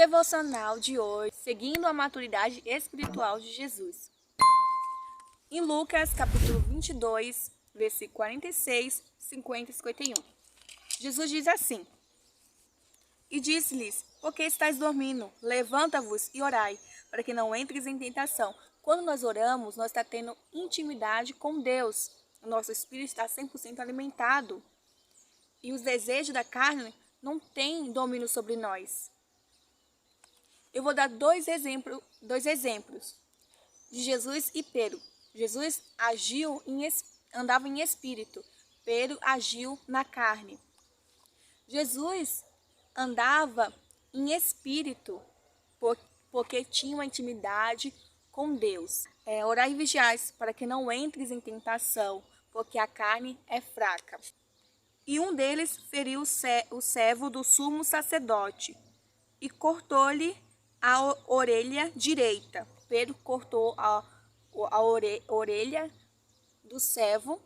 devocional de hoje, seguindo a maturidade espiritual de Jesus. Em Lucas, capítulo 22, versículo 46, 50 e 51. Jesus diz assim: E disse-lhes: Por que estáis dormindo? Levanta-vos e orai, para que não entres em tentação. Quando nós oramos, nós estamos tendo intimidade com Deus. O nosso espírito está 100% alimentado. E os desejos da carne não têm domínio sobre nós. Eu vou dar dois exemplos de Jesus e Pedro. Jesus andava em espírito. Pedro agiu na carne. Jesus andava em espírito porque tinha uma intimidade com Deus. Orai e vigiais para que não entres em tentação, porque a carne é fraca. E um deles feriu o servo do sumo sacerdote e cortou-lhe a orelha direita. Pedro cortou a orelha do servo.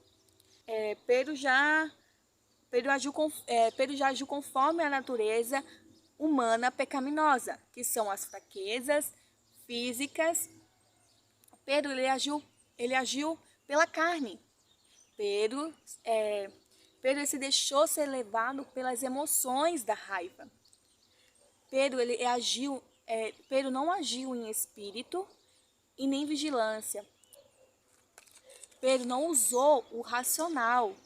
Pedro já agiu conforme a natureza humana pecaminosa, que são as fraquezas físicas. Pedro ele agiu pela carne. Pedro se deixou ser levado pelas emoções da raiva. Pedro não agiu em espírito e nem vigilância. Pedro não usou o racional.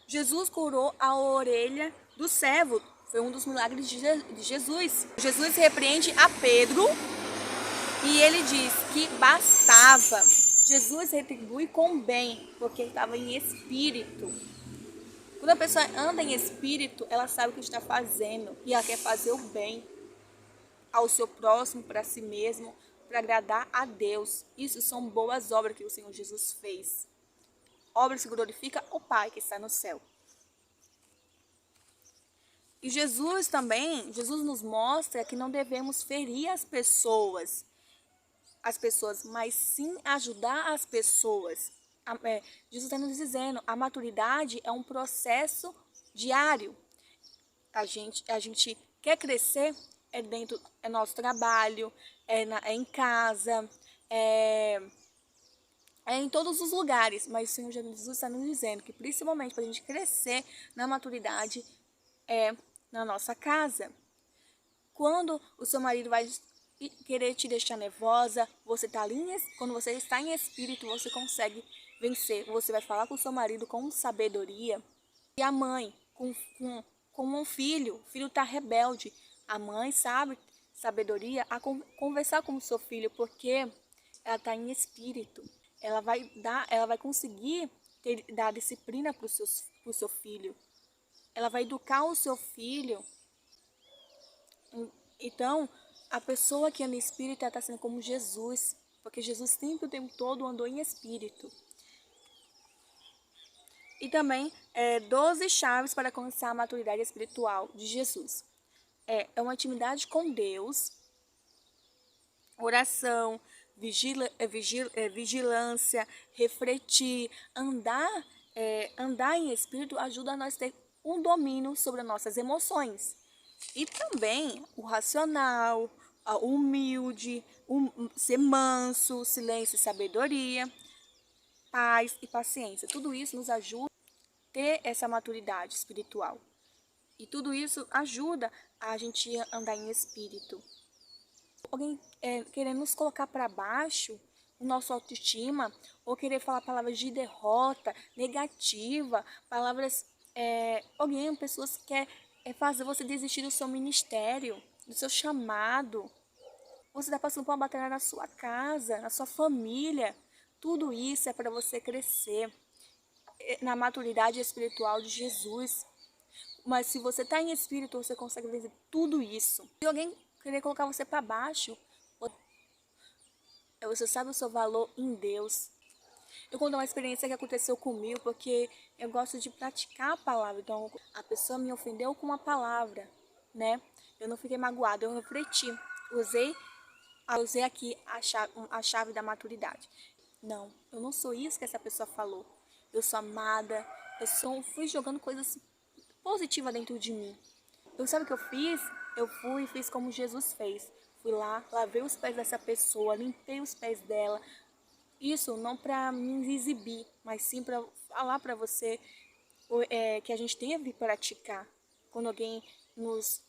Jesus curou a orelha do servo. Foi um dos milagres de Jesus. Jesus repreende a Pedro e ele diz que bastava. Jesus retribui com bem, porque estava em espírito. Quando a pessoa anda em espírito, ela sabe o que está fazendo e ela quer fazer o bem ao seu próximo, para si mesmo, para agradar a Deus. Isso são boas obras que o Senhor Jesus fez. Obras que glorificam o Pai que está no céu. E Jesus nos mostra que não devemos ferir as pessoas, mas sim ajudar as pessoas. Jesus está nos dizendo, a maturidade é um processo diário. A gente quer crescer, é nosso trabalho, é em casa, é em todos os lugares. Mas o Senhor Jesus está nos dizendo que principalmente para a gente crescer na maturidade é na nossa casa. Quando o seu marido vai querer te deixar nervosa, quando você está em espírito, você consegue vencer. Você vai falar com o seu marido com sabedoria. E a mãe, com um filho, o filho está rebelde. A mãe sabe sabedoria a conversar com o seu filho, porque ela está em espírito. Ela vai conseguir dar disciplina para o seu filho. Ela vai educar o seu filho. Então, a pessoa que anda em espírito está sendo como Jesus, porque Jesus sempre o tempo todo andou em espírito. E também 12 chaves para alcançar a maturidade espiritual de Jesus. É uma intimidade com Deus, oração, vigilância, refletir, andar em espírito ajuda a nós ter um domínio sobre as nossas emoções. E também o racional, o humilde, ser manso, silêncio e sabedoria, paz e paciência. Tudo isso nos ajuda a ter essa maturidade espiritual. E tudo isso ajuda a gente andar em espírito. Alguém querendo nos colocar para baixo, o nosso autoestima, ou querer falar palavras de derrota, negativa, palavras... pessoas que querem fazer você desistir do seu ministério, do seu chamado. Você está passando por uma batalha na sua casa, na sua família. Tudo isso é para você crescer na maturidade espiritual de Jesus. Mas se você está em espírito, você consegue vencer tudo isso. Se alguém querer colocar você para baixo, você sabe o seu valor em Deus. Eu conto uma experiência que aconteceu comigo, porque eu gosto de praticar a palavra. Então, a pessoa me ofendeu com uma palavra, né? Eu não fiquei magoada, eu refleti. Usei aqui a chave da maturidade. Não, eu não sou isso que essa pessoa falou. Eu sou amada, fui jogando coisas positivas dentro de mim. Sabe o que eu fiz? Eu fui e fiz como Jesus fez. Fui lá, lavei os pés dessa pessoa, limpei os pés dela. Isso não para me exibir, mas sim para falar para você que a gente tem que praticar quando alguém nos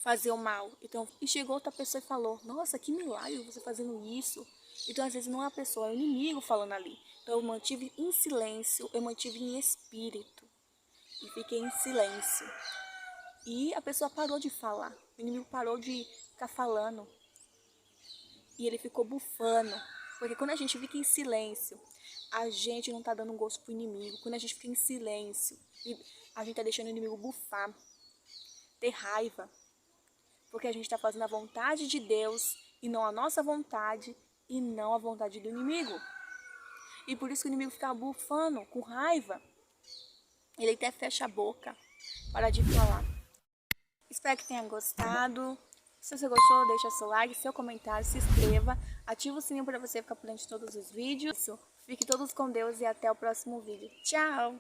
fazer o mal. Então, e chegou outra pessoa e falou: nossa, que milagre você fazendo isso. Então, às vezes não é a pessoa, é o inimigo falando ali. Então, eu mantive em silêncio, eu mantive em espírito e fiquei em silêncio. E a pessoa parou de falar, o inimigo parou de ficar falando e ele ficou bufando. Porque quando a gente fica em silêncio, a gente não tá dando um gosto pro inimigo. Quando a gente fica em silêncio, a gente tá deixando o inimigo bufar, ter raiva. Porque a gente está fazendo a vontade de Deus e não a nossa vontade e não a vontade do inimigo. E por isso que o inimigo fica bufando, com raiva. Ele até fecha a boca para de falar. Espero que tenha gostado. Se você gostou, deixa seu like, seu comentário, se inscreva, ativa o sininho para você ficar por dentro de todos os vídeos. Fiquem todos com Deus e até o próximo vídeo. Tchau!